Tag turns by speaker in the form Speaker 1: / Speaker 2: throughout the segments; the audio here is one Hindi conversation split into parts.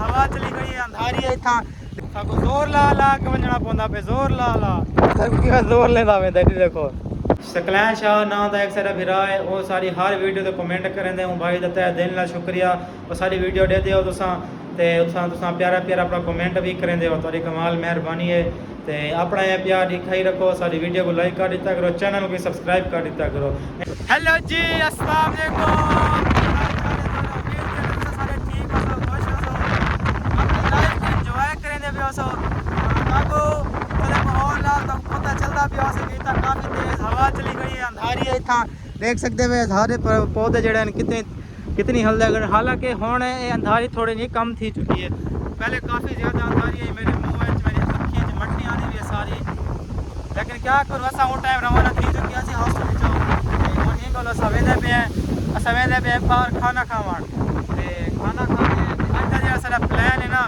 Speaker 1: हवा चली गई है अंधारी है इतना साको जोर ला ला के वंजना पौंदा पे जोर ला ला किवें जोर लेंदा वेंदा देखो सकलैन शाह नाम दा एक सारा भिरा है वो सारी हर वीडियो ते कमेंट करेंदे हूँ भाई दा तहे दिल नाल शुक्रिया वो सारी वीडियो दे दियो तुसां ते तुसां प्यारा प्यारा अपना कमेंट भी करेंदे हो तुहाडी कमाल मेहरबानी है ते अपना ये प्यार दिखाई रखो सारी वीडियो को लाइक कर दिता करो चैनल को भी सब्सक्राइब कर दिता करो। हेलो जी अस्सलाम वालेकुम काफ़ी तेज हवा चली गई है अंधारी है इतना देख सकते हुए सारे पौधे जड़े कितनी हल्ले हालांकि हुण ये अंधारी थोड़ी नहीं कम थी चुकी है पहले काफ़ी ज़्यादा अंधारी है मेरे मुँह मेरी अखियों च मट्टी आनी भी है सारी लेकिन क्या करूँ असा वो टाइम रवाना थी चुकी असी हॉस्टल असा वेंदे पे बाहर खाना खावन खाना खाने अज का जो सारा प्लान है ना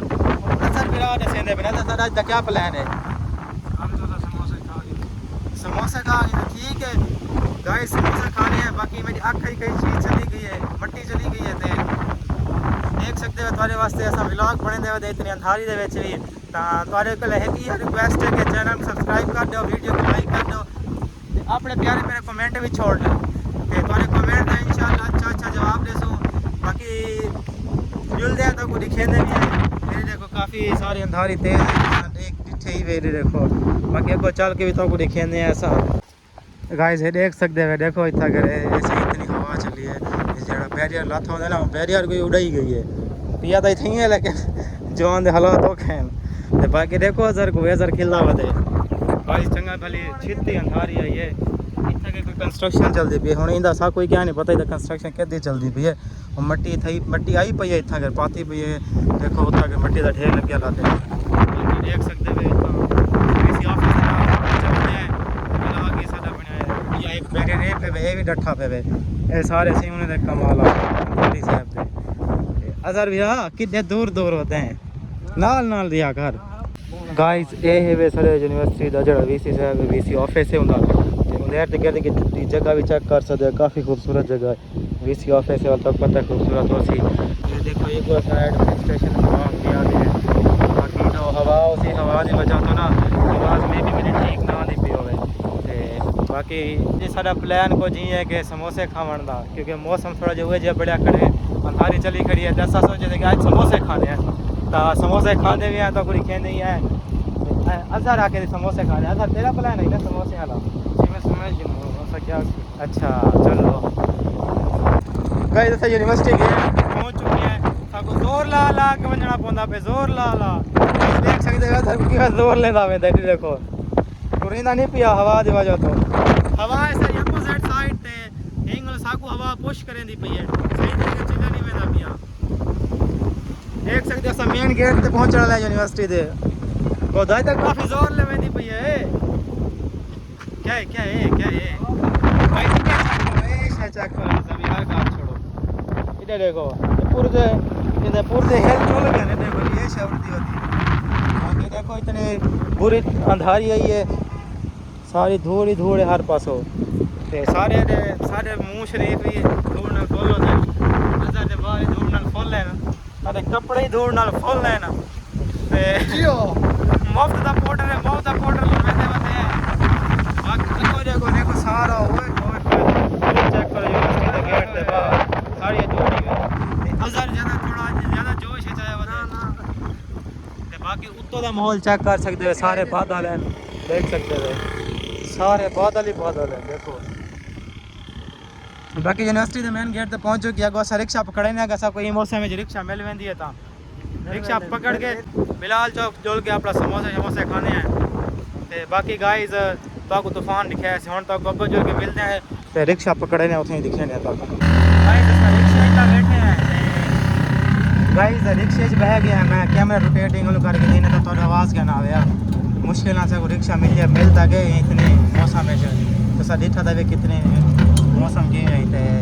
Speaker 1: असर विरा दसेंदे पे ना सारा अज का क्या प्लान है समोसे खा गए ठीक है गाइस समोसे खाने हैं बाकी मेरी अख ही कई चीज़ चली गई है मट्टी चली गई है तो देख सकते हो तुम्हारे वास्ते ऐसा व्लॉग बने दे इतनी अंधारी दे विच भी तुम्हारे को एक रिक्वेस्ट है कि चैनल को सब्सक्राइब कर दो वीडियो को लाइक कर दो अपने प्यारे मेरे कमेंट भी छोड़ दो तो तुम्हारे कमेंट है इंशाल्लाह अच्छा जवाब दे सो बाकी जुलदे हैं तो को दिखेंदे भी है मेरे देखो काफ़ी सारी अंधारी तेज ही वेरी देखो बाकी अगो चल के भी तो दिखेंदे ऐसा गाइस ये देख सकते हो देखो इतना करे ऐसी इतनी हवा चली है जो बैरियर लाथा होता है ना बैरियर कोई उड़ाई गई है पिया तो इतनी है लेकिन जवान दे हालात तो हैं तो बाकी देखो अजर को वेजर खिला वधे गाइस चंगा भली छिती अंधारी है ये इतना के कोई कंस्ट्रक्शन चलती पई हुण इंदा सा कोई क्या नहीं पता इधर कंस्ट्रक्शन कितनी चलती पई है और मट्टी आई पई है इतना कर पाती पई है देखो उतना के मट्टी का ढेर लग गया लाते देख सकते हो भी डठा पे ये सारे सी उन्हें कमाल साहब के अजर भी हाँ कितने दूर दूर होते हैं नाल नाल दिया घर गाइस ये है वे सारे यूनिवर्सिटी का जो वीसी साहब वीसी ऑफिस है उधर की जगह भी चेक कर सकते हैं काफ़ी खूबसूरत जगह है वीसी ऑफिस है तक पता खूबसूरत हो सी ये देखो एक साइड स्टेशन किया है बाकी तो हवा उसी हवा की वजह तो ना आवाज़ में भी मेरी ठीक ना आती पी हो बाकी ये सारा प्लान को जी है कि समोसे खावन का क्योंकि मौसम थोड़ा जो हुए बढ़िया खड़े अंधारी चली खड़ी है तो ऐसा सोचे थे कि आज समोसे खाने हैं तो समोसे खाते भी हैं तो कोई खेंदे ही है अजहर आके समोसे खाने अजहर तेरा प्लान है ना समोसे वाला जी मैं समझ क्या अच्छा चलो गए तो यूनिवर्सिटी गए पहुँच चुके हैं सबको जोर ला ला के वंजना पौंदा पे जोर ला ला देख सकते हो जोर लेंदा वेंदा देखो टुरिंदा नहीं पिया हवा दी वजह तो हवा ऐसा अपोजिट साइड ते एंगल साकू हवा पुश करेंदी पई है सही तरीके चीज़ नहीं वेंदा पिया देख सकते हो मेन गेट ते पहुंचने वाला है यूनिवर्सिटी दे गोदाई तक काफी जोर ले वेंदी पई है क्या है भाई चेक करो सब यार काम छोड़ो इधर देखो पूरे हेल्थ चल गए ने देखो ये शब्द होती देखो इतनी बुरी अंधारी आई है सारी धूल ही धूल है हर पासों ते सारे मुँह शरीफ ही धूल नाल फुल होते अजर दे बाहर धूल नाल फुल है ना अरे कपड़े ही धूल नाल फुल है ना ते जियो मुफ्त दा पाउडर लगते हैं बाकी देखो सारा ओए चेक करो यूनिवर्सिटी दे गेट दे बाहर सारी धूल ही है अजर ज़्यादा जोश है चाहे वधा ते बाकी उत्तों दा माहौल चेक कर सकते हो सारे बादल हैं देख सकते हो सारे बादल ही बादल है देखो बाकी यूनिवर्सिटी के मेन गेट तक पहुँच चुकी है अगर रिक्शा पकड़े ना अगर कोई मौसम में रिक्शा मिल वेंदी है तो रिक्शा पकड़ के बिलाल चौक जोल के अपना समोसे खाने हैं तो बाकी गाइस तो तूफान दिखे हम तो अगो जोल के मिलते हैं तो रिक्शा पकड़े ने उसे दिखे ने तो रिक्शा बैठे हैं गाइस रिक्शे बह गया मैं कैमरा रोटेटिंग करके देने तो थोड़ी आवाज़ क्या ना आया मुश्किल से रिक्शा मिलता गए इतने मौसम में तो सर डिठा था कितने मौसम की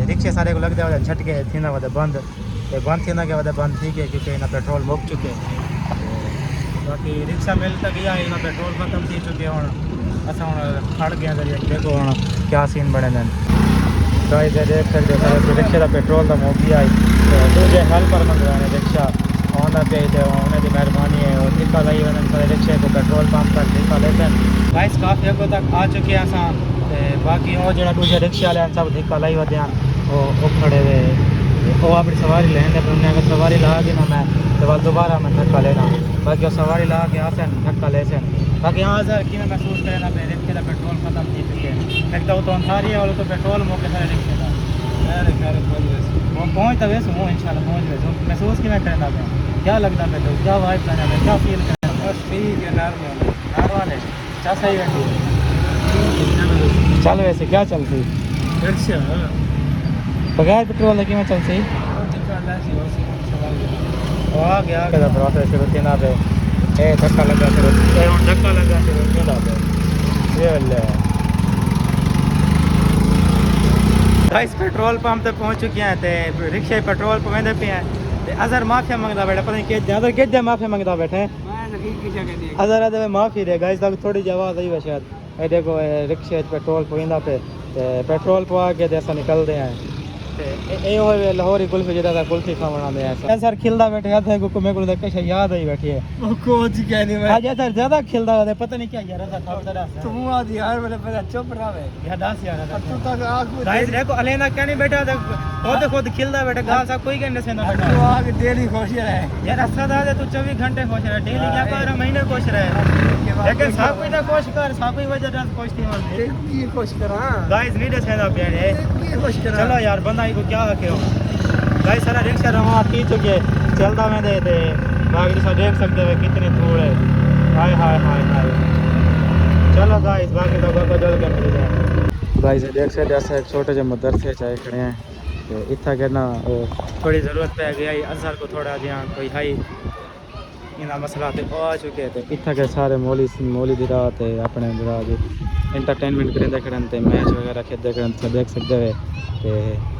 Speaker 1: रिक्शे सारे को लगते हैं झटके थी बंद थी के बंद थी गए क्योंकि इन्हें पेट्रोल मुक चुके बाकी रिक्शा मिलता गया इन्हें पेट्रोल खत्म थी चुके हूँ अस हूँ खड़ गया देखो हूँ क्या सीन बने देख सकते हो रिक्शे का पेट्रोल तो मुक गया दूजे हेल्पर मंगवाने रिक्शा आंदा पे तो उन्हें दी मेहरबानी है और धिक्का लाई वजन पर रिक्शे को पेट्रोल पंप तक धिक्का लेते हैं गाइस काफ़ी अगो तक आ चुके हैं असां ते बाकी वो जो दूसरे रिक्शे वाले हैं सब धिक्का लाई वधे वो खड़े हुए वो अपनी सवारी लेने पर उन्हें अगर सवारी ला के ना मैं तो बाद दोबारा मैं धक्का लेना बाकी वो सवारी ला के आसन धक्का ले सन बाकी यहाँ सर कि मैं महसूस करें ना पे रिक्शे का पेट्रोल खत्म थी चुके एक तो अंधारी है और तो पेट्रोल मौके सारे रिक्शे का वो पहुँच तो वैसे हूँ इंशाल्लाह पहुँच वैसे महसूस कि मैं करना पे क्या लगता है तो क्या वाइब करना है क्या फील करना बस ठीक है नॉर्मल है क्या सही है चल वैसे क्या चलती रिक्शा बगैर पेट्रोल लगी मैं चल सही आ गया प्रोसेस शुरू थी ना पे ए धक्का लगा शुरू धक्का लगा शुरू क्यों ना पे ये ले गाइस पेट्रोल पंप तक पहुंच चुके हैं ते रिक्शे पेट्रोल पवेंदे पे हैं ते अजहर माफिया मंगदा बैठा पता नहीं के ज्यादा के माफिया मंगदा बैठे अजहर आदे माफी दे गाइस तक थोड़ी आवाज आई है शायद ए देखो रिक्शे पेट्रोल पवेंदा पे ते पेट्रोल पवा के जैसा निकलते हैं ए होवे लाहौरी कुल्फी जेदा कुल्फी खावना दे ऐसा सर खिलदा बैठे थे को मेरे को देख के याद आई बैठी है ओ कोच कहने में आज सर ज्यादा खिलदा है पता नहीं क्या यार ऐसा खावदा रहा तू आज यार मेरे पता चुप रहा यार दास यार तू तक आग गाइस देखो अलेना क्या नहीं बैठा था खुद खिलदा बैठा गाल सा कोई कहने से ना बैठा तू आग डेली खुश रहे यार असद आ तू 24 घंटे खुश रहे डेली क्या कर महीने खुश रहे लेकिन सब कोई तो खुश कर सब कोई वजह से खुश थी और की खुश करा गाइस नहीं दे सेदा प्यारे खुश करा चलो यार बंदा को क्या हके हो गाइस सारा रिक्शा रवा की चुके चलता में दे दे बाकी सब देख सकते हो कितनी धूल है हाय हाय हाय हाय चलो गाइस बाकी लोगों को जल्द कर मिल जाए गाइस देख सकते ऐसे एक छोटे से मदरसे चाहे खड़े हैं तो इतना कहना थोड़ी ज़रूरत पै गई अजहर को थोड़ा ध्यान कोई हाई इना मसला थे आ चुके थे इतना के सारे मौली दी रात है अपने रात एंटरटेनमेंट करेंदे खड़े मैच वगैरह खेलते खड़े देख सकते हो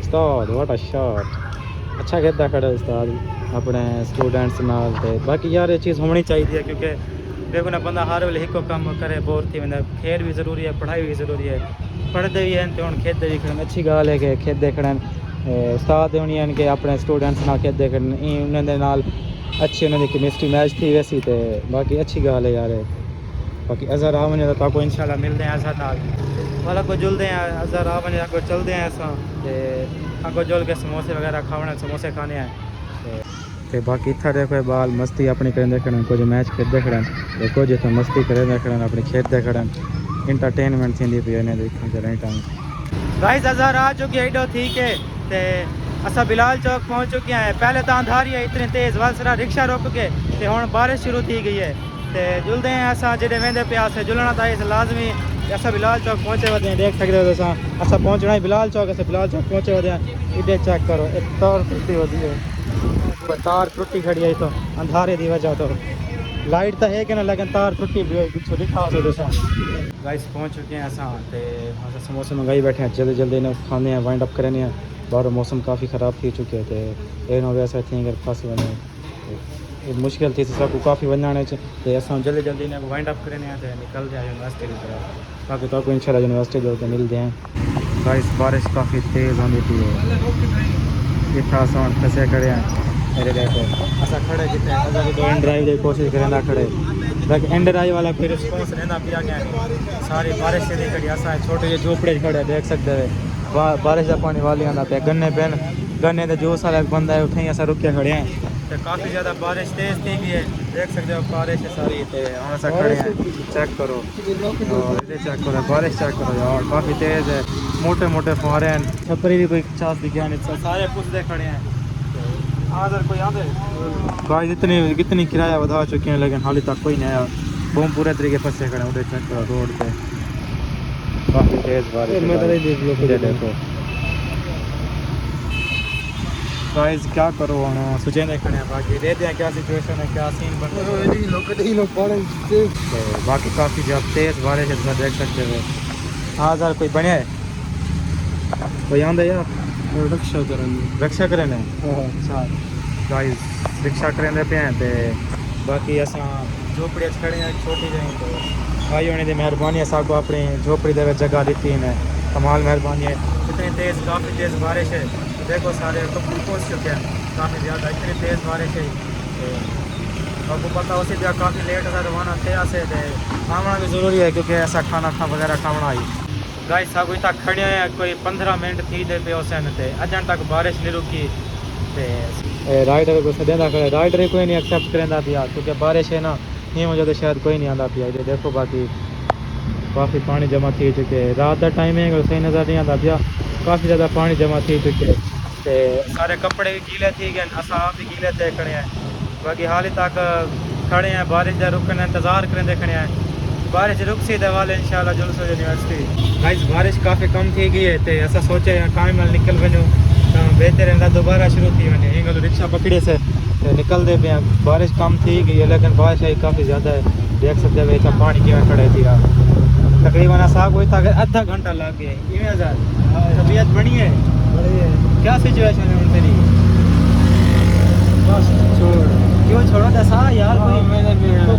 Speaker 1: उस्ताद व्हाट अ शॉट अच्छा खेलता खड़ा उस्ताद अपने स्टूडेंट्स नाल ते बाकी यार ये चीज़ होनी चाहिए क्योंकि देखो ना बंदा हर वेले एक काम करे बोर थी वेंदा खेल भी ज़रूरी है पढ़ाई भी ज़रूरी है पढ़ते भी हैं तो हम खेलते भी खड़े अच्छी गाल है कि खेलते खड़े उस्ताद होनी है कि अपने स्टूडेंट्स नाल खेलते खड़े उन्होंने नाल अच्छी उन्होंने केमिस्ट्री मैच थी वैसी तो बाकी अच्छी गाल है यार बाकी अजहर आ वने तो इंशाल्लाह मिलते हैं अजहर नाल वाला को जुलते हैं अजहर आ वने को चलते हैं असा अगो जुल के समोसे वगैरह खाने समोसे खाने हैं ते बाकी इतना देखो बाल मस्ती अपनी करेंदे खड़े कुछ मैच खेलते खड़े ते कुछ इतना मस्ती करेंदे खड़े अपनी खेलते खड़े इंटरटेनमेंट थी पी इन्हें देखो जरा टाइम गाइस अजहर आ चुकी है एडो ठीक है ते असा बिलाल चौक पहुंच चुके हैं पहले तो अंधारी है इतनी तेज़ वालसरा रिक्शा रुक के ते हुण बारिश शुरू थी गई है ते जुलते हैं असा जेडे वेंदे पे आसे जुलना था इस लाजमी असा बिलाल चौक पहुंचे वधे हैं देख सकते हो तुसा असा पहुंचना है बिलाल चौक असा बिलाल चौक पहुंचे वधे हैं इधर चेक करो एक तार टूटी होती है तार टूटी खड़ी है तो अंधारे की वजह तो लाइट तो है कि ना लेकिन तार टूटी भी पिछू दिखा दो तुसा गाइस पहुंच चुके हैं असा ते समोसे मंगाई बैठे हैं जल्दी जल्दी इन्हें खाने हैं वाइंड अप करने हैं बाहर मौसम काफ़ी ख़राब थी चुके थे इन वैसे थी अगर फंस वने मुश्किल थी सबको काफ़ी वञण ते असां जल्दी जल्दी इन्हें वाइंड अप करने हैं निकलते हैं यूनिवर्सिटी की तरफ ताकि तो इंशाल्लाह यूनिवर्सिटी जो मिलते हैं गाइस बारिश काफ़ी तेज़ होती थी इतना असां फंसे खड़े हैं मेरे देखो असा खड़े कितने अगर तो एंड ड्राइव की कोशिश करें खड़े लेकिन एंड ड्राइव वाला कोई रिस्पॉन्स रहना पिया गया सारी बारिश से खड़ी असा छोटे जे झोपड़े खड़े देख सकते हैं बारिश का पानी वाली आना पे गन्ने पेन गन्ने के जूस वाला बंदा है उठे असा रुके खड़े हैं तो काफ़ी ज़्यादा बारिश तेज़ थी भी है देख सकते हो बारिश है सारी हम ऐसा खड़े हैं चेक करो इधर चेक करो बारिश चेक करो यार काफ़ी तेज़ है मोटे मोटे फुहारे हैं छपरी भी कोई 50 दिखे नहीं सारे पुछते खड़े हैं आदर कोई आदर गाइस इतनी कितनी किराया बढ़ा चुके हैं लेकिन हाल तक कोई नहीं आया बम पूरे तरीके फंसे खड़े उधर चेक करो रोड पे काफ़ी तेज़ बारिश देखो गाइस क्या करो हम सोचे देखने हैं बाकी रहते हैं क्या सिचुएशन है क्या सीन बन रहा है बाकी काफ़ी जब तेज़ बारिश है तो देख सकते हो हाँ सर कोई बने कोई आंदा यार रक्षा करें अच्छा गाइस रिक्शा करें पे हैं तो बाकी असा झोपड़ी खड़े हैं छोटी जही तो भाई होने की मेहरबानी है साको अपनी झोपड़ी दे जगह दी है कमाल मेहरबानी है इतनी तेज़ काफ़ी तेज़ बारिश है देखो सारे तो पहुँच चुके हैं काफ़ी ज़्यादा इतनी तेज़ बारिश है। आपको पता उसी जगह काफ़ी लेट था रवाना थे ऐसे खाना भी ज़रूरी है क्योंकि ऐसा खाना वगैरह खाना आई गाइस सब तक खड़े हैं कोई 15 मिनट थी दे पे उसन थे अजन तक बारिश नहीं रुकी राइडर को सदेंदा खड़े राइडर कोई नहीं एक्सेप्ट करेंदा पिया क्योंकि बारिश है ना ये मुझे तो शायद कोई नहीं आंदा पिया ये देखो बाकी काफ़ी पानी जमा थी चुके रात का टाइम है सही नज़र नहीं आता पिया काफ़ी ज़्यादा पानी जमा थी चुके सारे कपड़े भी गीले थी गए असा आप भी गीले थे खड़े हैं बाकी हाल तक खड़े हैं बारिश का रुकने इंतज़ार करें खड़े हैं बारिश रुक सी वाले इंशाल्लाह जुलूस यूनिवर्सिटी गाइस बारिश काफ़ी कम थी गई है तो ऐसा सोचे टाइम नाल निकल वनो तो बेहतर रहता दोबारा शुरू थी वने हिंगल रिक्शा पकड़े से निकल दे पे बारिश कम थी गई है लेकिन बारिश आई काफ़ी ज़्यादा है देख सकते हैं इतना पानी किमें खड़े थी तकरीबन ऐसा कोई था आधा घंटा लग गया तबीयत बनी है क्या सिचुएशन है उनसे नहीं बस छोड़ क्यों छोड़ो दसा यार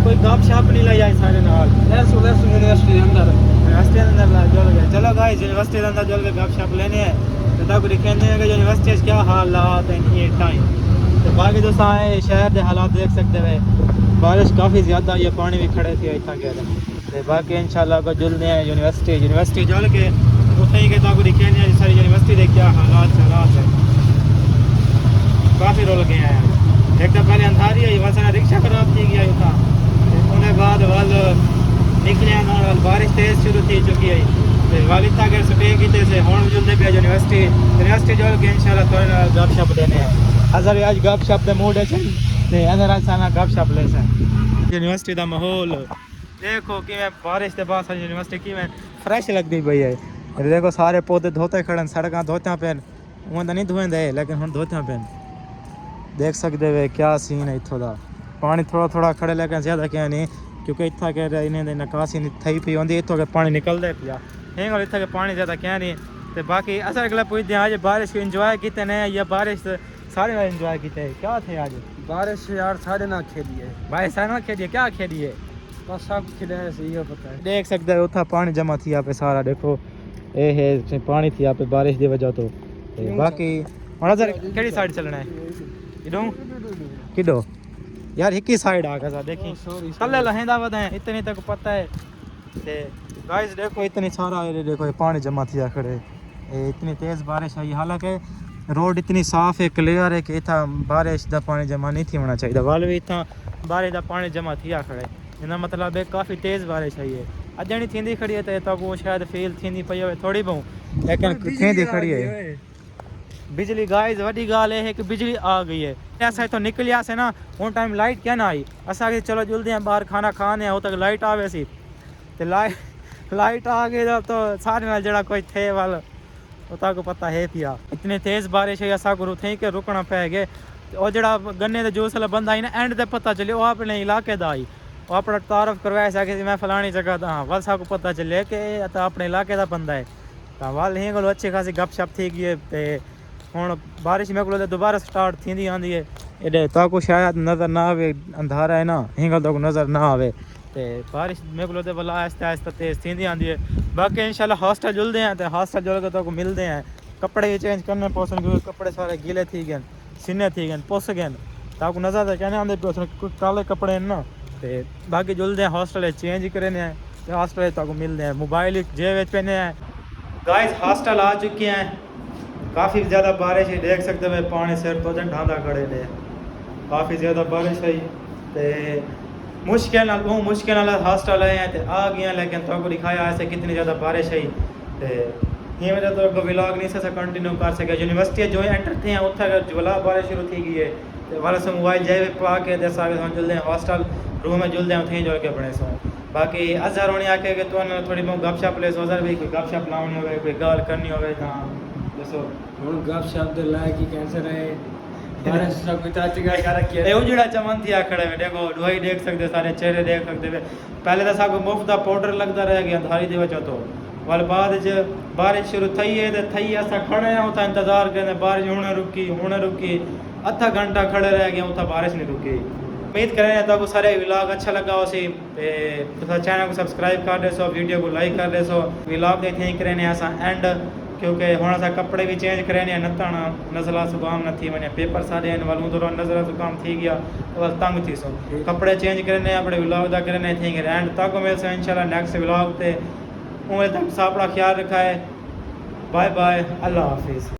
Speaker 1: कोई गप शप नहीं ले जाए सारे नाल यूनिवर्सिटी अंदर जुल गए चलो गाइस यूनिवर्सिटी के अंदर जुल के गप शप लेने हैं तो तक दिखेंगे कि यूनिवर्सिटी क्या हालात हैं ये टाइम तो बाकी दोस्त आए शहर के हालात देख सकते हैं बारिश काफ़ी ज़्यादा ये पानी भी खड़े थे इतना कह रहे बाकी इंशाल्लाह को जुलने हैं यूनिवर्सिटी जुल के उतना ही के दिखेंगे सारी यूनिवर्सिटी के क्या हालात है काफ़ी रोल गए हैं एक तो पहले अंधारी आई वल सारा रिक्शा खराब थी गया था उन्हें बाद वल निकले वाल बारिश तेज़ शुरू थी चुकी है वाल इतना अगर सुटे की से हूँ जुलते पे यूनिवर्सिटी जुल के इंशाल्लाह थोड़े गप शप देने हैं अगर आज गप शप के मूड है अगर आज सारा गप शप ले यूनिवर्सिटी का माहौल देखो कि बारिश के बाद यूनिवर्सिटी की फ्रैश लगती पई है देखो सारे पौधे धोते खड़न सड़क धोत्या पेन वो तो नहीं धोएंदे लेकिन हम धोत्या पेन देख सकते वे क्या सीन है इतों का पानी थोड़ा खड़े लेकिन ज़्यादा क्या नहीं क्योंकि इतना कह रहे इन्हें निकासी नहीं थी पी आँदी इतों के पानी निकलता पिया हिंग इतना के पानी ज़्यादा क्या नहीं तो बाकी अस अगला पूछते हैं आज बारिश को इंजॉय किते ने या बारिश सारे इंजॉय किते क्या थे आज
Speaker 2: बारिश यार साढ़े ना खेली है
Speaker 1: भाई सारे ना खेलिए क्या खेलिए
Speaker 2: बस सब खिले सही पता है
Speaker 1: देख सकते हो उतना पानी जमा थी यहाँ पे सारा देखो ये है पानी थी यहाँ पे बारिश की वजह तो बाकी हमारा सर केड़ी साइड चलना है इधों किधो यार एक ही साइड आ गया देखी कल लहेंदा वध है इतनी तक पता है ते गाइस देखो इतनी सारा देखो ये पानी जमा थी खड़े इतनी तेज़ बारिश आई हालांकि रोड इतनी साफ है क्लियर है कि इतना बारिश का पानी जमा नहीं थी होना चाहिए वाल भी इतना बारिश का पानी जमा थी खड़े इना मतलब है काफ़ी तेज़ बारिश आई है अजनी थी खड़ी है तो वो शायद फील थी पई हो थोड़ी बहुत लेकिन थी खड़ी है बिजली गाइस वही गाल है कि बिजली आ गई है ऐसा तो निकलिया से ना उन टाइम लाइट क्या ना आई असा के चलो जुलते हैं बाहर खाना खाने वो तक लाइट आवे सी तो लाइट आ गई तो सारे नाल जड़ा कोई थे वाल उता को पता है पिया इतनी तेज़ बारिश है असा को थे कि रुकना पै गए और जड़ा गन्ने का जूस वाला बंदा आई ना एंड तक पता चले वो अपने इलाके का आई वो अपना तारफ करवाया सके मैं फलानी जगह था हाँ वल सा को पता चले कि अपने इलाके का बंदा है तो वाल ही को अच्छी खासी गप शप थी गई हूँ बारिश मेरे को दोबारा स्टार्ट थी आँदी है एडे तो शायद नज़र ना आवे अंधारा है ना हिंगल तो नज़र ना आवे तो बारिश मेरे को भला आहिस्ता आहिस्ता तेज़ थी आँदी है बाकी इंशाल्लाह हॉस्टल जुलते हैं तो हॉस्टल जुल के तो मिलते हैं कपड़े भी चेंज करने पोसन क्योंकि कपड़े सारे गीले थी गए सीने थी गए पुस गए तो नज़र तो कहने आते पोसन कुछ काले कपड़े ना तो बाकी जुलते हैं हॉस्टल चेंज करने तो हॉस्टल तो मिलते हैं मोबाइल जेब पहने हैं गाइस हॉस्टल आ चुके हैं काफ़ी ज़्यादा बारिश है देख सकते हैं पानी सिर तो ढांधा खड़े ने काफ़ी ज़्यादा बारिश आई तो मुश्किल हॉस्टल आए हैं तो आ गए लेकिन तो दिखाया ऐसे कितनी ज़्यादा बारिश आई तो ये वजह तो व्लॉग नहीं से कंटिन्यू कर सके यूनिवर्सिटी जो एंटर थे उत्थे ज्वला बारिश शुरू थी गई है तो वाले से मोबाइल जाए पा के दस आगे हम जुलते हैं हॉस्टल रूम में जुलते हैं उठे जुल के बने सो बाकी अजहर होने आके कि तो थोड़ी बहुत गपशप ले सो भी कोई गपशप लानी हो कोई गाल करनी हो दसो
Speaker 2: ਹੁਣ ਗੱਪ ਸ਼ਪ ਦੇ ਲਾਇਕ ਹੀ कैंसर है बारिश सब कुछ आ चुका है रखी है
Speaker 1: ए उजड़ा चमन थी खड़े में देखो ढोई देख सकते सारे चेहरे देख सकते वे पहले तो सब मुफ्त का पाउडर लगता रह गया धारी दे वजह तो वाल बाद ज बारिश शुरू थई है तो थई असा खड़े हैं उता इंतजार करने बारिश हुणे रुकी आधा घंटा खड़े रह गए उता बारिश नहीं रुकी उम्मीद करें तो आपको सारे व्लॉग अच्छा लगा हो सी तो चैनल को सब्सक्राइब कर दे सो वीडियो को लाइक कर दे सो व्लॉग देखे करें ऐसा एंड क्योंकि हुन असां कपिड़े भी चेंज करे ने नथाणा नज़ला जुकाम न थी वञे पेपर सारे आहिनि वल हूंदो नज़ला जुकाम थी गया बस तंग थी सो कपड़े चेंज करे अपने व्लॉग दा करे थी एंड तक मिलसे इंशाल्लाह नेक्स्ट व्लॉग ते उम्मीद तक अपना ख्याल रखा है बाय बाय अल्लाह हाफिज़।